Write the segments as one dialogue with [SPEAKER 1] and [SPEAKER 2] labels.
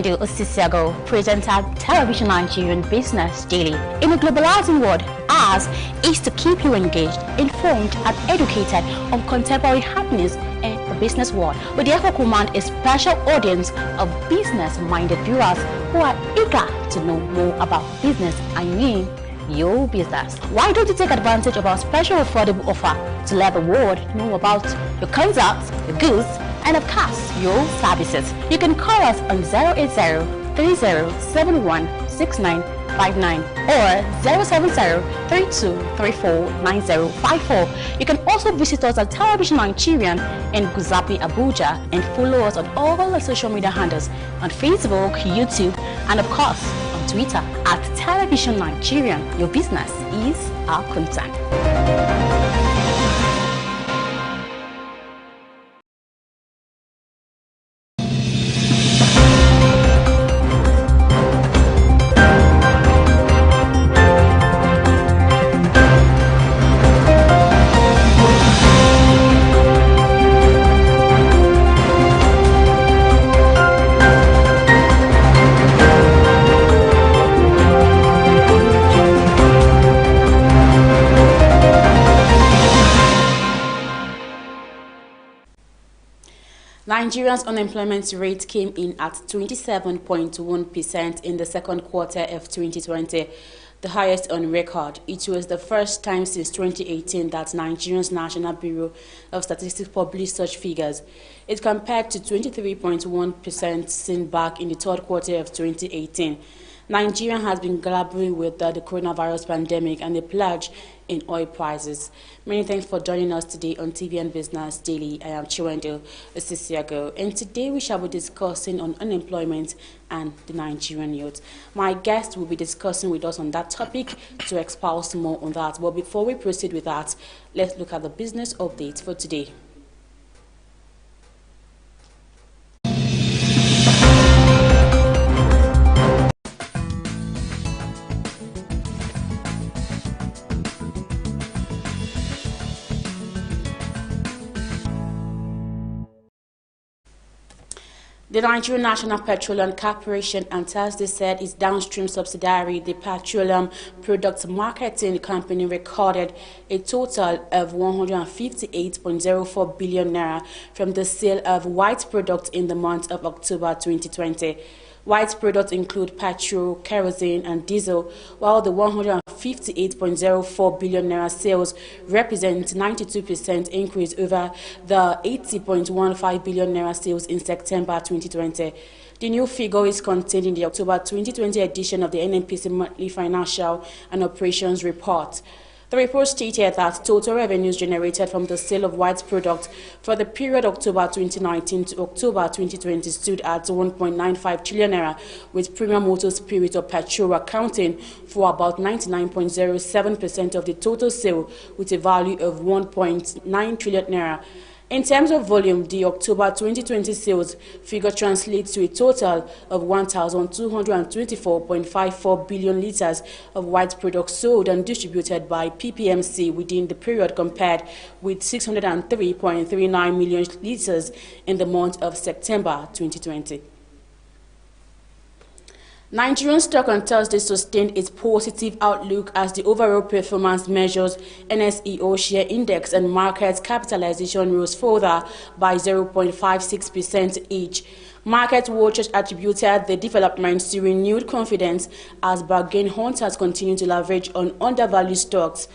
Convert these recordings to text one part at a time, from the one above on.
[SPEAKER 1] Chiwedu Osisiago, presenter at Television Nigerian Business Daily. In a globalizing world, ours is to keep you engaged, informed, and educated on contemporary happenings in the business world. We therefore command a special audience of business-minded viewers who are eager to know more about business. I mean, your business. Why don't you take advantage of our special affordable offer to let the world know about your concepts, your goods, and of course, your services? You can call us on 080-3071-6959 or 070-3234-9054. You can also visit us at Television Nigerian in Guzapi, Abuja, and follow us on all our social media handles on Facebook, YouTube, and of course, on Twitter at Television Nigerian. Your business is our concern. Nigeria's unemployment rate came in at 27.1% in the second quarter of 2020, the highest on record. It was the first time since 2018 that Nigeria's National Bureau of Statistics published such figures. It compared to 23.1% seen back in the third quarter of 2018. Nigeria has been grappling with the coronavirus pandemic and the plunge in oil prices. Many thanks for joining us today on TV and Business Daily. I am Chiwedu Osisiago, and today we shall be discussing on unemployment and the Nigerian youth. My guest will be discussing with us on that topic to expose more on that. But before we proceed with that, let's look at the business updates for today. The Nigerian National Petroleum Corporation on Thursday said its downstream subsidiary, the Petroleum Products Marketing Company, recorded a total of 158.04 billion naira from the sale of white products in the month of October 2020. White products include petrol, kerosene, and diesel, while the 158.04 billion naira sales represent 92% increase over the 80.15 billion naira sales in September 2020. The new figure is contained in the October 2020 edition of the NNPC Monthly Financial and Operations Report. The report stated that total revenues generated from the sale of white products for the period October 2019 to October 2020 stood at 1.95 trillion naira, with premium motor spirit or petrol accounting for about 99.07% of the total sale, with a value of 1.9 trillion naira. In terms of volume, the October 2020 sales figure translates to a total of 1,224.54 billion litres of white products sold and distributed by PPMC within the period, compared with 603.39 million litres in the month of September 2020. Nigerian stock on Thursday sustained its positive outlook as the overall performance measures NSEO share index and market capitalization rose further by 0.56% each. Market watchers attributed the developments to renewed confidence as bargain hunters continue to leverage on undervalued stocks.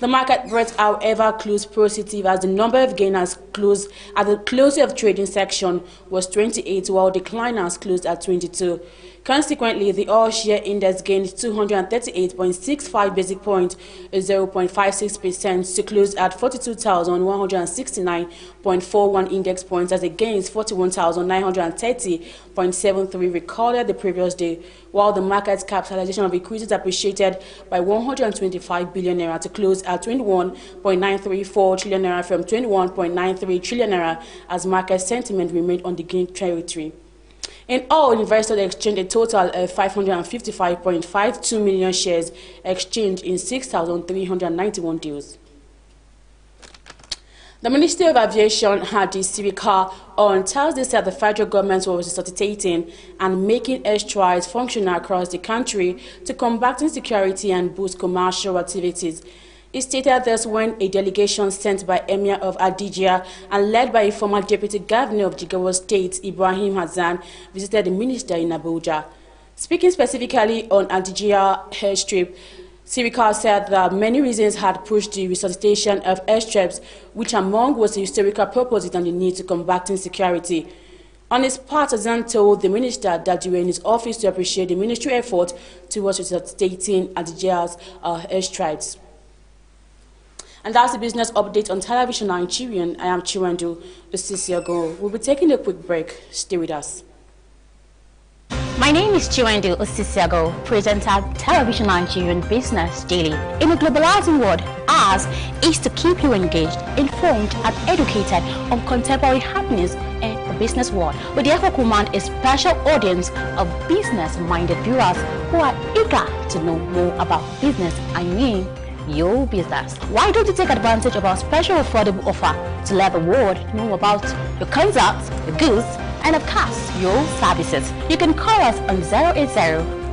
[SPEAKER 1] The market breadth, however, closed positive as the number of gainers closed at the close of trading section was 28, while decliners closed at 22. Consequently, the all-share index gained 238.65 basic points, 0.56%, to close at 42,169.41 index points, as against 41,930.73 recorded the previous day, while the market's capitalization of equities appreciated by 125 billion naira to close at 21.934 trillion naira from 21.93 trillion naira, as market sentiment remained on the gain territory. In all, investors exchanged a total of 555.52 million shares, exchanged in 6,391 deals. The Ministry of Aviation had the Sirica on Thursday said the federal government was resuscitating and making airstrides functional across the country to combat insecurity and boost commercial activities. He stated this when a delegation sent by Emir of Adijia and led by a former deputy governor of Jigawa State, Ibrahim Hassan, visited the minister in Abuja. Speaking specifically on Adijia airstrip, Sirica said that many reasons had pushed the resuscitation of airstrips, which among was the historical purposes and the need to combat insecurity. On his part, Hassan told the minister that they were in his office to appreciate the ministry effort towards resuscitating Adijia's airstrips. And that's the business update on Television Nigerian. I am Chiwendu Osisiago. We'll be taking a quick break. Stay with us.
[SPEAKER 2] My name is Chiwendu Osisiago, presenter of Television Nigerian Business Daily. In a globalizing world, ours is to keep you engaged, informed, and educated on contemporary happenings in the business world. We therefore command a special audience of business-minded viewers who are eager to know more about business. I mean, your business. Why don't you take advantage of our special affordable offer to let the world know about your concepts, your goods, and of course, your services? You can call us on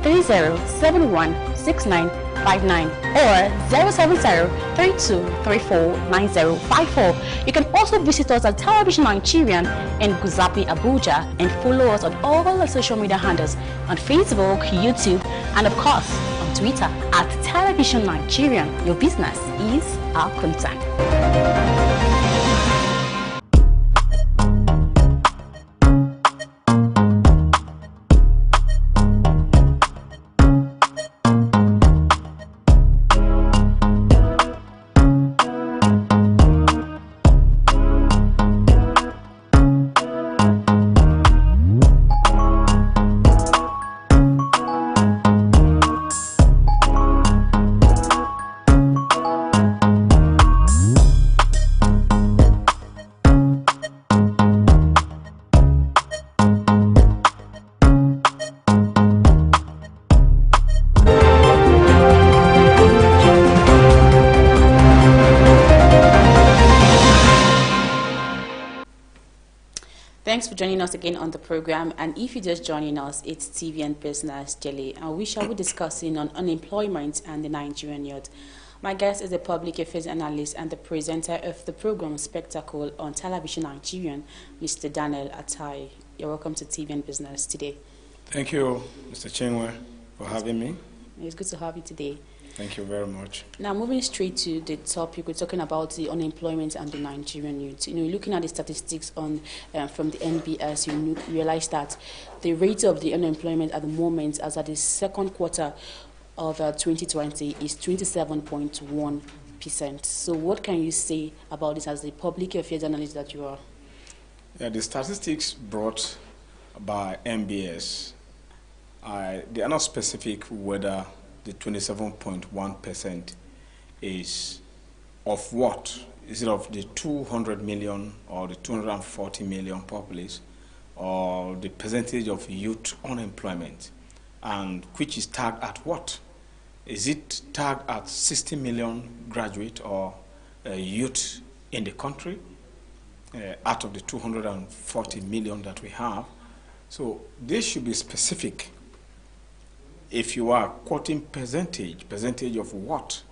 [SPEAKER 2] 080-3071-6959 or 070-3234-9054. You can also visit us at Television Nigerian in Guzapi, Abuja, and follow us on all our social media handles on Facebook, YouTube, and of course, on Twitter at Television Nigerian. Your business is our concern.
[SPEAKER 1] Thanks for joining us again on the program. And if you're just joining us, it's TV and Business Daily, and we shall be discussing on unemployment and the Nigerian youth. My guest is a public affairs analyst and the presenter of the program Spectacle on Television Nigerian, Mr. Daniel Atai. You're welcome to TV and Business today.
[SPEAKER 3] Thank you, Mr. Chinwe, for having me.
[SPEAKER 1] It's good to have you today.
[SPEAKER 3] Thank you very much.
[SPEAKER 1] Now, moving straight to the topic, we're talking about the unemployment and the Nigerian youth. Looking at the statistics on from the NBS, you realize that the rate of the unemployment at the moment, as at the second quarter of 2020, is 27.1%. So, what can you say about this as the public affairs analyst that you are?
[SPEAKER 3] Yeah, the statistics brought by NBS, they are not specific whether the 27.1% is of what? Is it of the 200 million or the 240 million populace, or the percentage of youth unemployment, and which is tagged at what? Is it tagged at 60 million graduate or youth in the country out of the 240 million that we have? So this should be specific. If you are quoting percentage of what?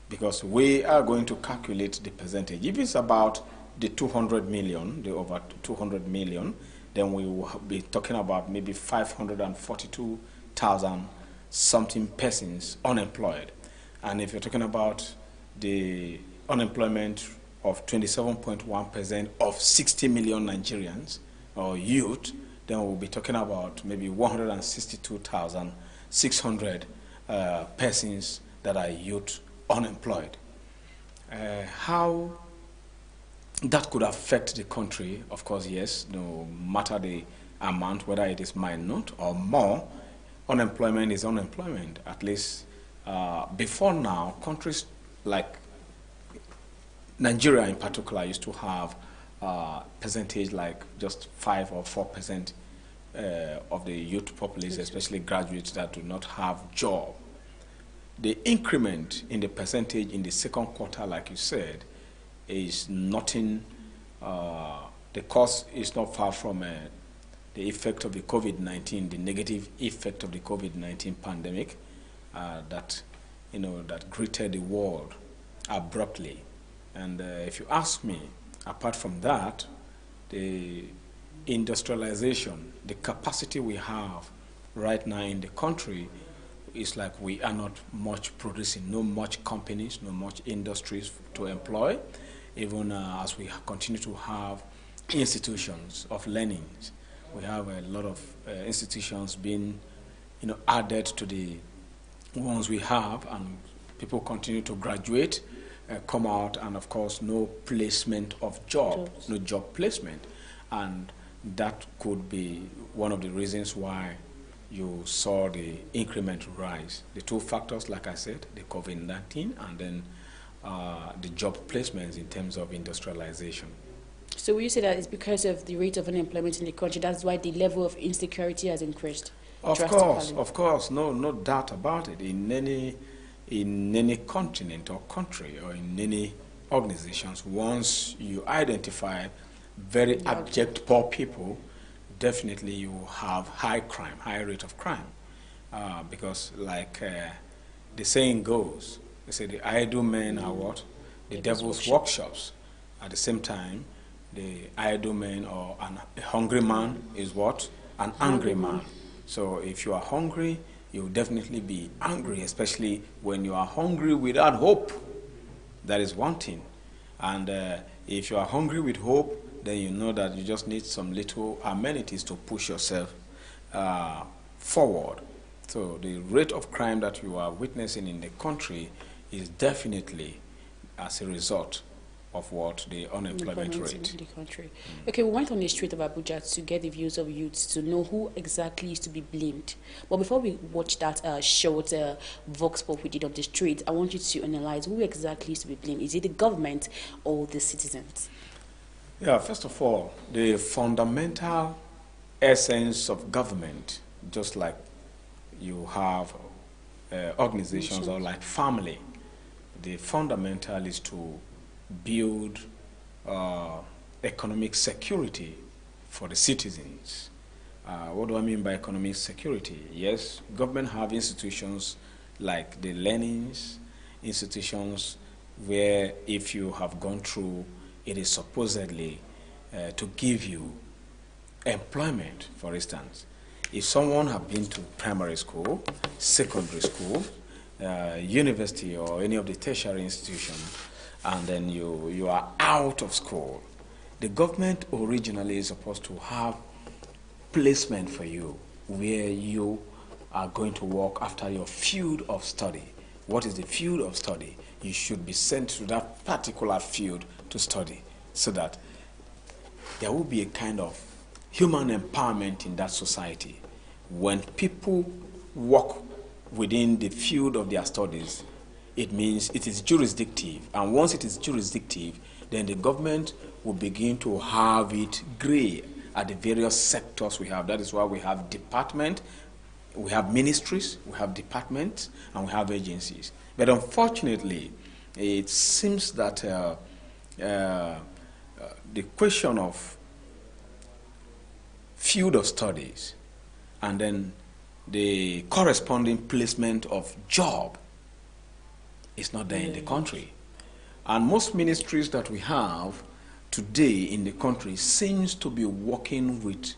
[SPEAKER 3] Because we are going to calculate the percentage. If it's about the 200 million, the over 200 million, then we will be talking about maybe 542,000 something persons unemployed. And if you're talking about the unemployment of 27.1% of 60 million Nigerians or youth, then we'll be talking about maybe 162,600 persons that are youth unemployed. How that could affect the country, of course, yes, no matter the amount, whether it is minor or more, unemployment is unemployment. At least before now, countries like Nigeria in particular used to have percentage like just 5 or 4% of the youth population, especially graduates that do not have job. The increment in the percentage in the second quarter, like you said, is nothing, the cause is not far from the effect of the COVID-19, the negative effect of the COVID-19 pandemic that, that greeted the world abruptly. And if you ask me, apart from that, the industrialization, the capacity we have right now in the country is like we are not much producing, no much companies, no much industries to employ, even as we continue to have institutions of learning. We have a lot of institutions being added to the ones we have, and people continue to graduate, come out, and of course no placement of jobs, no job placement. And that could be one of the reasons why you saw the increment rise. The two factors, like I said, the COVID-19 and then the job placements in terms of industrialization.
[SPEAKER 1] So will you say that it's because of the rate of unemployment in the country, that's why the level of insecurity has increased?
[SPEAKER 3] Of course, no doubt about it. In any continent or country or in any organizations, once you identify very abject poor people, definitely you have high crime, high rate of crime. Because like the saying goes, they say the idle men are what? The devil's workshops. At the same time, the idle man or a hungry man is what? An angry man. So if you are hungry, you'll definitely be angry, especially when you are hungry without hope. That is one thing. And if you are hungry with hope, then you know that you just need some little amenities to push yourself forward. So the rate of crime that you are witnessing in the country is definitely as a result of what the unemployment rate
[SPEAKER 1] in the country. Okay, we went on the street of Abuja to get the views of youths to know who exactly is to be blamed. But before we watch that short vox pop we did on the street, I want you to analyze who exactly is to be blamed. Is it the government or the citizens?
[SPEAKER 3] Yeah, first of all, the fundamental essence of government, just like you have organizations or like family, the fundamental is to build economic security for the citizens. What do I mean by economic security? Yes, government have institutions like the learnings, institutions where if you have gone through, it is supposedly to give you employment, for instance. If someone have been to primary school, secondary school, university or any of the tertiary institutions, and then you are out of school, the government originally is supposed to have placement for you where you are going to work after your field of study. What is the field of study? You should be sent to that particular field to study so that there will be a kind of human empowerment in that society. When people work within the field of their studies, it means it is jurisdictive. And once it is jurisdictive, then the government will begin to have it gray at the various sectors we have. That is why we have department, we have ministries, we have departments, and we have agencies. But unfortunately, it seems that the question of field of studies and then the corresponding placement of job is not there in the country. And most ministries that we have today in the country seems to be working with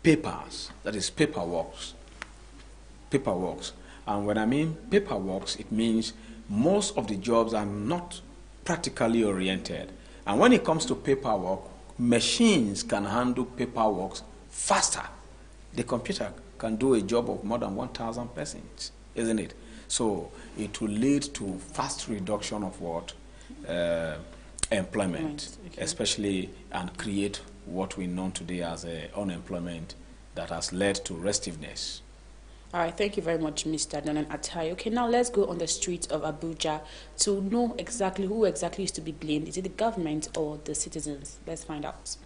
[SPEAKER 3] papers, that is paperworks. And when I mean paperworks, it means most of the jobs are not practically oriented. And when it comes to paperwork, machines can handle paperwork faster. The computer can do a job of more than 1,000 persons, isn't it? So it will lead to fast reduction of what? Employment, okay. Especially, and create what we know today as unemployment that has led to restiveness.
[SPEAKER 1] All right, thank you very much, Mr. Danan Atai. Okay, now let's go on the streets of Abuja to know exactly who exactly is to be blamed. Is it the government or the citizens? Let's find out.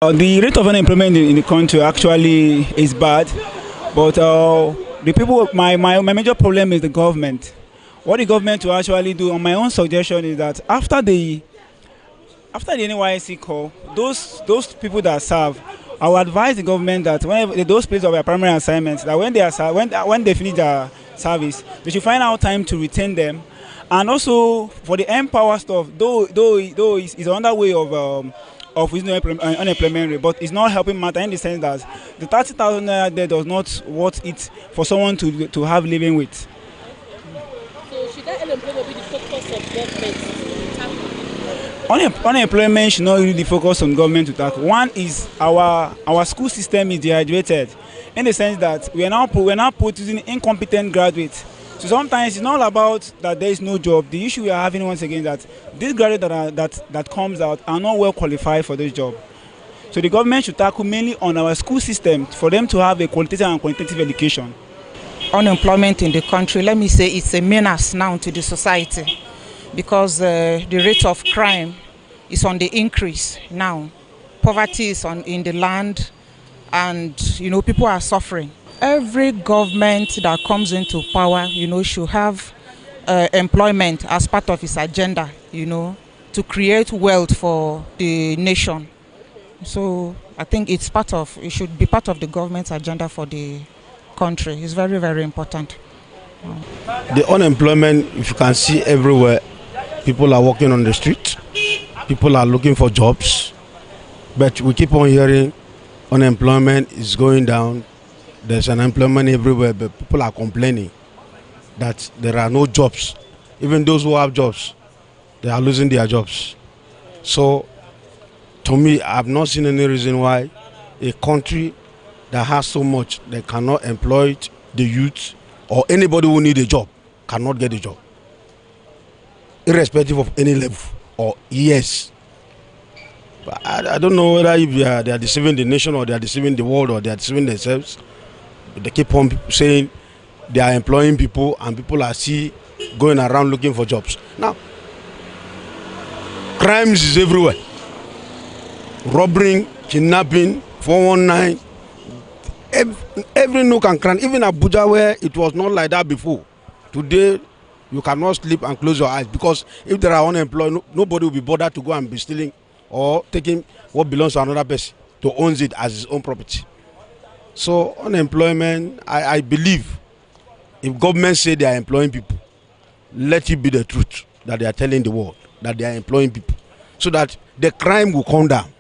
[SPEAKER 4] The rate of unemployment in the country actually is bad, but the people, my major problem is the government. What the government will actually do, on my own suggestion, is that after the NYSC call, those people that serve, I will advise the government that whenever those places of their primary assignments, that when they finish their service, they should find out time to retain them, and also for the empower stuff. Though it's another way of reducing unemployment rate, but it's not helping matter in the sense that the 30,000 naira there does not worth it for someone to have living with.
[SPEAKER 1] So should that unemployment be the focus of government?
[SPEAKER 4] Unemployment should not really be focused on government to tackle. One is our school system is dehydrated, in the sense that we are now producing incompetent graduates. So sometimes it's not about that there is no job. The issue we are having once again is that these graduates that comes out are not well qualified for this job. So the government should tackle mainly on our school system for them to have a qualitative and quantitative education.
[SPEAKER 5] Unemployment in the country, let me say, it's a menace now to the society, because the rate of crime is on the increase now. Poverty is in the land, and people are suffering. Every government that comes into power, should have employment as part of its agenda, to create wealth for the nation. So I think it should be part of the government's agenda for the country. It's very, very important.
[SPEAKER 6] The unemployment, if you can see everywhere, people are walking on the street, people are looking for jobs, but we keep on hearing unemployment is going down. There's unemployment everywhere, but people are complaining that there are no jobs. Even those who have jobs, they are losing their jobs. So, to me, I have not seen any reason why a country that has so much, they cannot employ the youth, or anybody who needs a job cannot get a job, irrespective of any level or years. But I don't know whether if they are deceiving the nation, or they are deceiving the world, or they are deceiving themselves. They keep on saying they are employing people, and people are still going around looking for jobs. Now, crimes is everywhere. Robbery, kidnapping, 419, every nook and cranny. Even Abuja, where it was not like that before. Today, you cannot sleep and close your eyes, because if there are unemployed, nobody will be bothered to go and be stealing or taking what belongs to another person to own it as his own property. So unemployment, I believe, if government say they are employing people, let it be the truth that they are telling the world, that they are employing people, so that the crime will come down.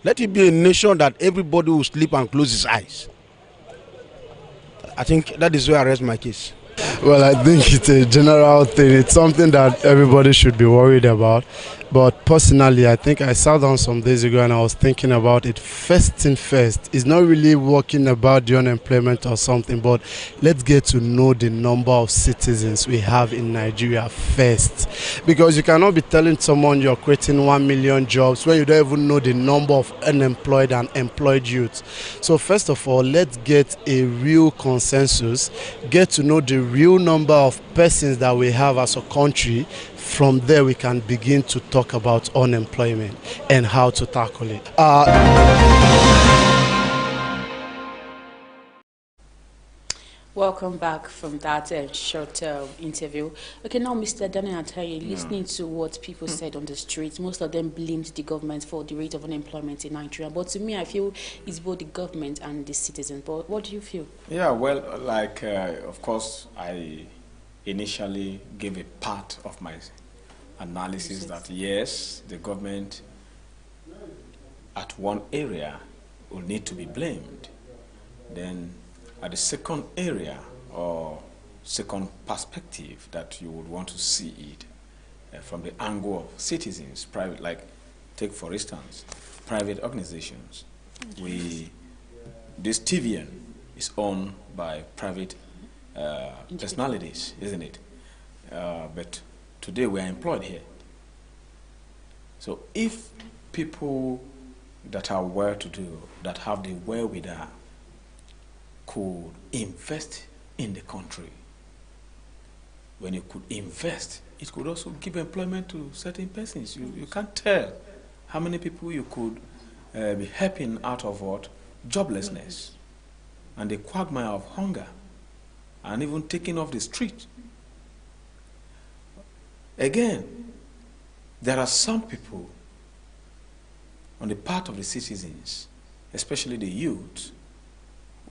[SPEAKER 6] Let it be a nation that everybody will sleep and close his eyes. I think that is where I rest my case.
[SPEAKER 7] Well, I think it's a general thing. It's something that everybody should be worried about. But personally, I think I sat down some days ago and I was thinking about it. First thing first, it's not really working about the unemployment or something, but let's get to know the number of citizens we have in Nigeria first. Because you cannot be telling someone you're creating 1 million jobs when you don't even know the number of unemployed and employed youth. So first of all, let's get a real consensus, get to know the real number of persons that we have as a country. From there, we can begin to talk about unemployment and how to tackle it.
[SPEAKER 1] Welcome back from that short interview. Okay, now Mr. Daniel Ataye, listening to what people said on the streets, most of them blamed the government for the rate of unemployment in Nigeria. But to me, I feel it's both the government and the citizens. But what do you feel?
[SPEAKER 3] Yeah, well, of course, I initially gave a part of my analysis that yes, the government at one area will need to be blamed. Then at the second area or second perspective that you would want to see it from the angle of citizens, private, like take for instance, private organizations. This TVN is owned by private personalities, isn't it? But today we are employed here. So if people that are well-to-do, that have the wherewithal, could invest in the country, when you could invest, it could also give employment to certain persons. You can't tell how many people you could be helping out of what? Joblessness and the quagmire of hunger and even taking off the street. Again, there are some people on the part of the citizens, especially the youth,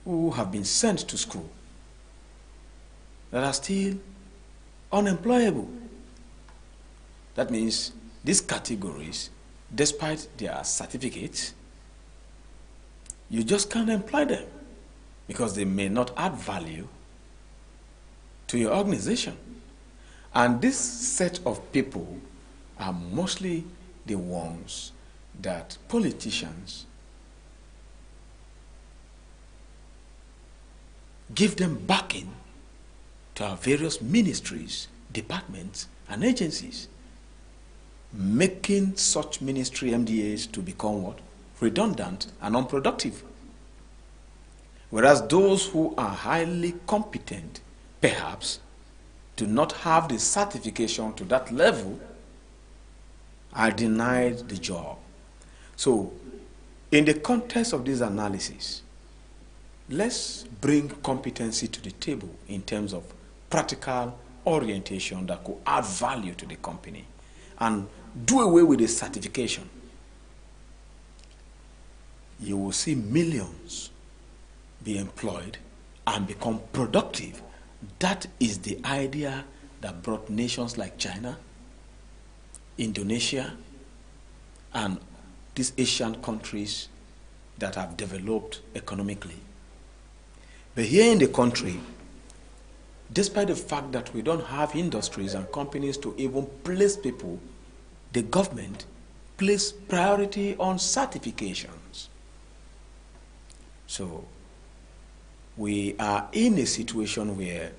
[SPEAKER 3] who have been sent to school that are still unemployable. That means these categories, despite their certificates, you just can't employ them because they may not add value to your organization. And this set of people are mostly the ones that politicians give them backing to our various ministries, departments, and agencies, making such ministry MDAs to become what? Redundant and unproductive. Whereas those who are highly competent, perhaps, do not have the certification to that level, are denied the job. So, in the context of this analysis, let's bring competency to the table in terms of practical orientation that could add value to the company and do away with the certification. You will see millions be employed and become productive. That is the idea that brought nations like China, Indonesia, and these Asian countries that have developed economically. But here in the country, despite the fact that we don't have industries and companies to even place people, the government places priority on certifications. So we are in a situation where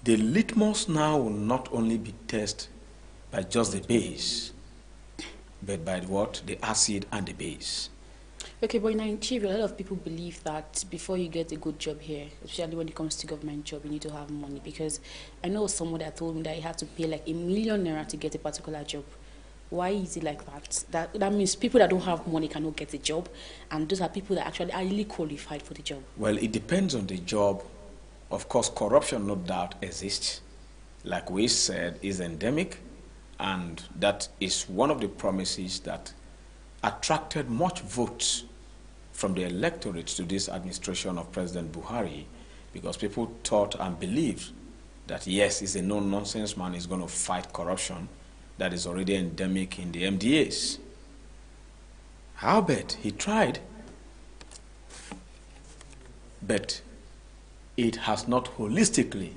[SPEAKER 3] the litmus now will not only be tested by just the base, but by what? The acid and the base.
[SPEAKER 1] Okay, but in Nigeria, a lot of people believe that before you get a good job here, especially when it comes to government job, you need to have money. Because I know someone that told me that he had to pay like ₦1 million to get a particular job. Why is it like that? That means people that don't have money cannot get a job, and those are people that actually are really qualified for the job.
[SPEAKER 3] Well, it depends on the job. Of course, corruption, no doubt, exists. Like we said, is endemic, and that is one of the promises that attracted much votes from the electorate to this administration of President Buhari, because people thought and believed that yes, he's a no-nonsense man, he's going to fight corruption that is already endemic in the MDAs. Howbeit, he tried, but it has not holistically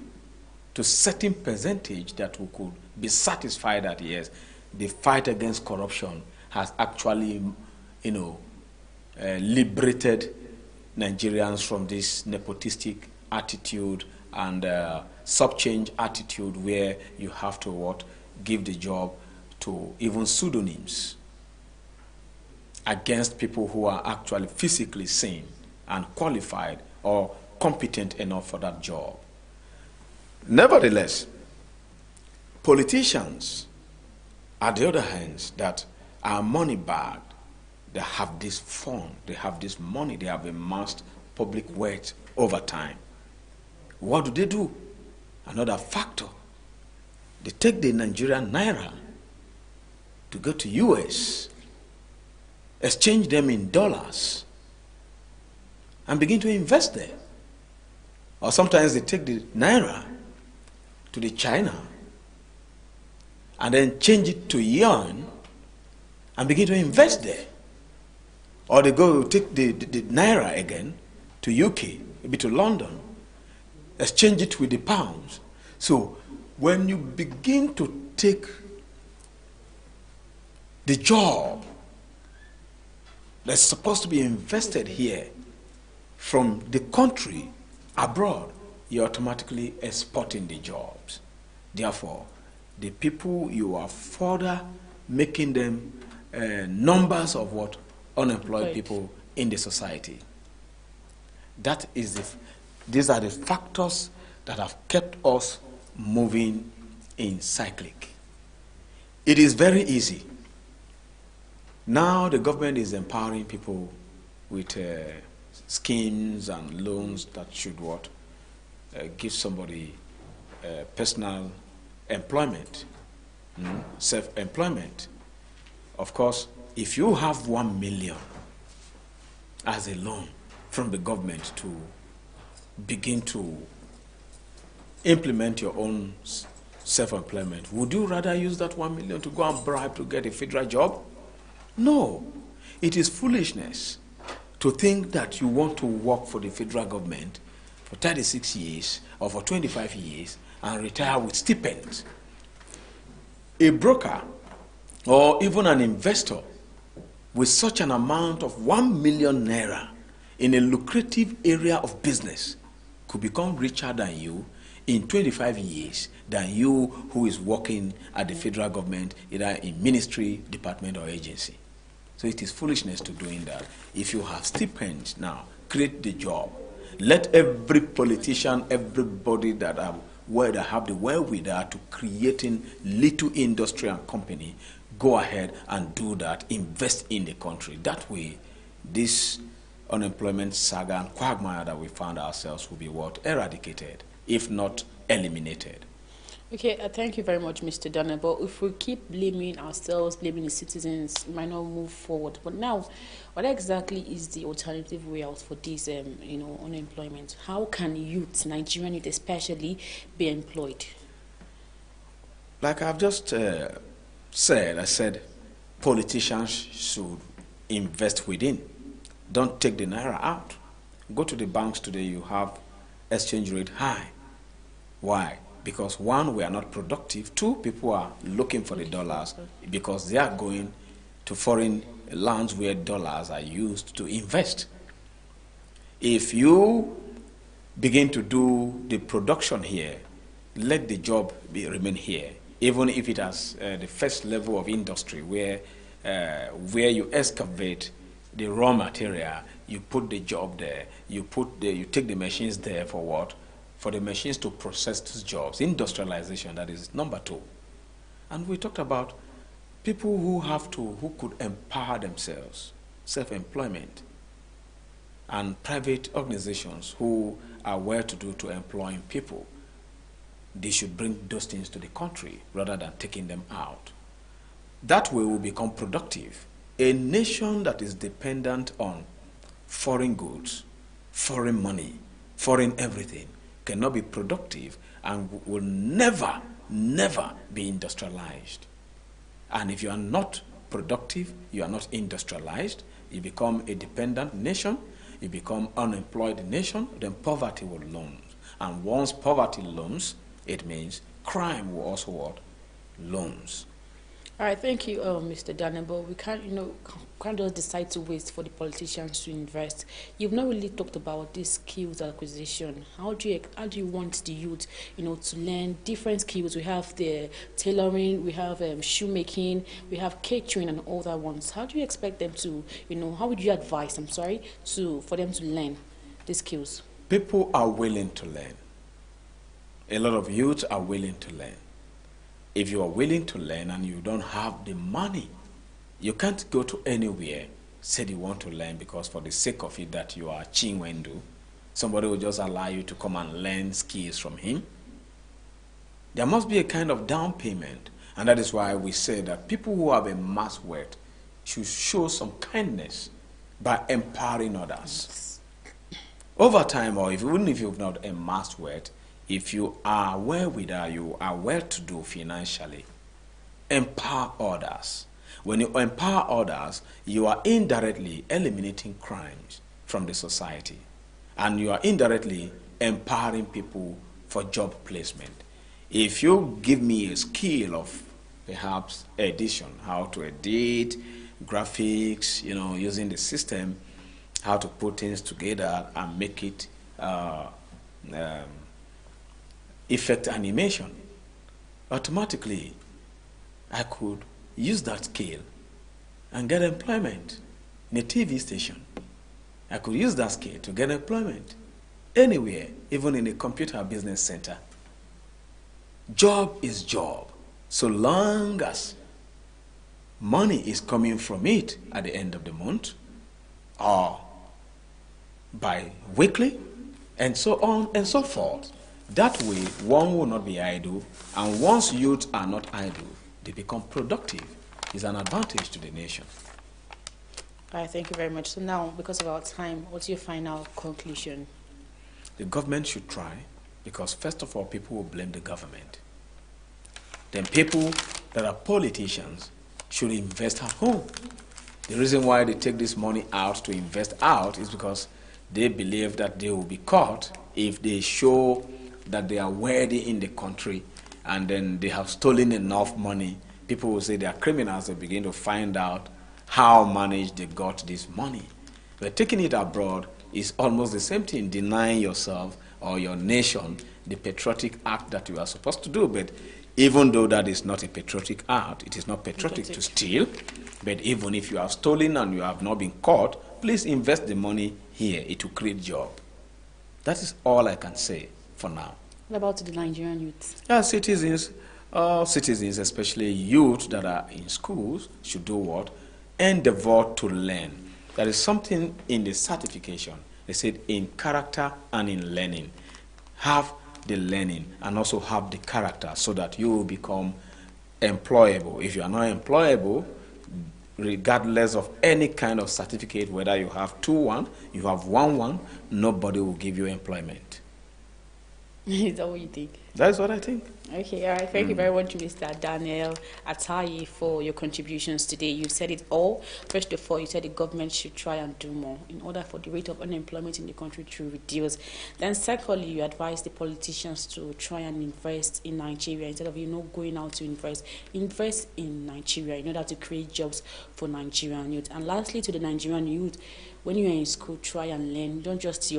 [SPEAKER 3] to certain percentage that we could be satisfied that yes, the fight against corruption has actually, liberated Nigerians from this nepotistic attitude and sub-change attitude where you have to give the job to even pseudonyms against people who are actually physically sane and qualified or competent enough for that job. Nevertheless, politicians, on the other hand, that are money bagged, they have this fund, they have this money, they have amassed public wealth over time. What do? Another factor. They take the Nigerian naira to go to US, exchange them in dollars, and begin to invest there. Or sometimes they take the naira to the China and then change it to yuan and begin to invest there. Or they go take the naira again to UK, maybe to London, exchange it with the pounds. So when you begin to take the job that's supposed to be invested here from the country abroad, you're automatically exporting the jobs. Therefore, the people, you are further making them numbers of unemployed people in the society. That is these are the factors that have kept us moving in cyclic. It is very easy. Now the government is empowering people with schemes and loans that should what? Give somebody personal employment, self-employment. Of course, if you have 1 million as a loan from the government to begin to implement your own self-employment, would you rather use that 1 million to go and bribe to get a federal job? No. It is foolishness to think that you want to work for the federal government for 36 years or for 25 years and retire with stipends. A broker or even an investor with such an amount of 1 million naira in a lucrative area of business could become richer than you in 25 years than you who is working at the federal government, either in ministry, department, or agency. So it is foolishness to doing that. If you have stipends now, create the job. Let every politician, everybody that have the wherewithal to creating little industry and company, go ahead and do that, invest in the country. That way, this unemployment saga and quagmire that we found ourselves will be what? Eradicated, if not eliminated.
[SPEAKER 1] Okay, thank you very much, Mr. Dana. But if we keep blaming ourselves, blaming the citizens, it might not move forward. But now, what exactly is the alternative way out for this, unemployment? How can youth, Nigerian youth especially, be employed?
[SPEAKER 3] Like I've just said, I said politicians should invest within. Don't take the naira out. Go to the banks today, you have exchange rate high. Why? Because one, we are not productive. Two, people are looking for the dollars because they are going to foreign lands where dollars are used to invest. If you begin to do the production here, let the job remain here, even if it has the first level of industry where you excavate the raw material, you put the job there, you take the machines there for what? For the machines to process these jobs. Industrialization, that is number two. And we talked about people who could empower themselves, self-employment, and private organizations who are well-to-do to employing people. They should bring those things to the country rather than taking them out. That way we'll become productive. A nation that is dependent on foreign goods, foreign money, foreign everything, cannot be productive and will never, never be industrialized. And if you are not productive, you are not industrialized, you become a dependent nation, you become unemployed nation, then poverty will loom. And once poverty looms, it means crime will also what? Looms.
[SPEAKER 1] All right, thank you, Mr. Dana, but we can't just decide to wait for the politicians to invest. You've not really talked about this skills acquisition. How do you want the youth, to learn different skills? We have the tailoring, we have shoemaking, we have catering and all that ones. How do you expect them to, how would you advise, for them to learn these skills?
[SPEAKER 3] People are willing to learn. A lot of youth are willing to learn. If you are willing to learn and you don't have the money, you can't go to anywhere, say you want to learn because for the sake of it that you are Chinwendu, somebody will just allow you to come and learn skills from him. There must be a kind of down payment, and that is why we say that people who have a mass wealth should show some kindness by empowering others. Over time, or even if you've not amassed wealth, if you are wherewithal, you are well-to-do financially, empower others. When you empower others, you are indirectly eliminating crimes from the society. And you are indirectly empowering people for job placement. If you give me a skill of perhaps edition, how to edit, graphics, using the system, how to put things together and make it effect animation, automatically I could use that skill and get employment in a TV station. I could use that skill to get employment anywhere, even in a computer business center. Job is job, so long as money is coming from it at the end of the month, or bi-weekly, and so on and so forth. That way, one will not be idle, and once youth are not idle, they become productive. It's an advantage to the nation.
[SPEAKER 1] All right, thank you very much. So now, because of our time, what's your final conclusion?
[SPEAKER 3] The government should try, because first of all, people will blame the government. Then people that are politicians should invest at home. The reason why they take this money out to invest out is because they believe that they will be caught if they show that they are worthy in the country and then they have stolen enough money. People will say they are criminals. They begin to find out how managed they got this money. But taking it abroad is almost the same thing, denying yourself or your nation the patriotic act that you are supposed to do. But even though that is not a patriotic act, it is not patriotic to steal. But even if you have stolen and you have not been caught, please invest the money here. It will create job. That is all I can say for now.
[SPEAKER 1] What about the Nigerian youth?
[SPEAKER 3] Citizens, especially youth that are in schools, should do what? Endeavor to learn. There is something in the certification. They said in character and in learning. Have the learning and also have the character so that you will become employable. If you are not employable, regardless of any kind of certificate, whether you have 2-1, you have 1-1, nobody will give you employment.
[SPEAKER 1] Is that what you think?
[SPEAKER 3] That is what I think.
[SPEAKER 1] Okay, all right. Thank you very much, Mr. Daniel Atayi, for your contributions today. You said it all. First of all, you said the government should try and do more in order for the rate of unemployment in the country to reduce. Then secondly, you advised the politicians to try and invest in Nigeria instead of, going out to invest. Invest in Nigeria in order to create jobs for Nigerian youth. And lastly, to the Nigerian youth, when you're in school, try and learn. Don't just,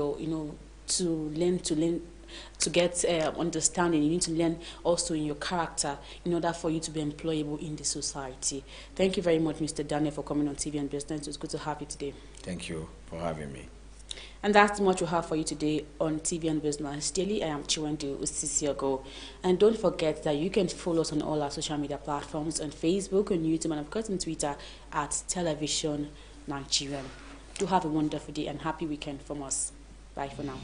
[SPEAKER 1] to get understanding. You need to learn also in your character in order for you to be employable in the society. Thank you very much, Mr. Daniel, for coming on TV and Business. It's good to have you today.
[SPEAKER 3] Thank you for having me.
[SPEAKER 1] And that's much we have for you today on TV and Business Daily. I am Chiwendu Usisiago. And don't forget that you can follow us on all our social media platforms, on Facebook, on YouTube, and of course on Twitter at Television Nigerian. Do have a wonderful day and happy weekend from us. Bye for now.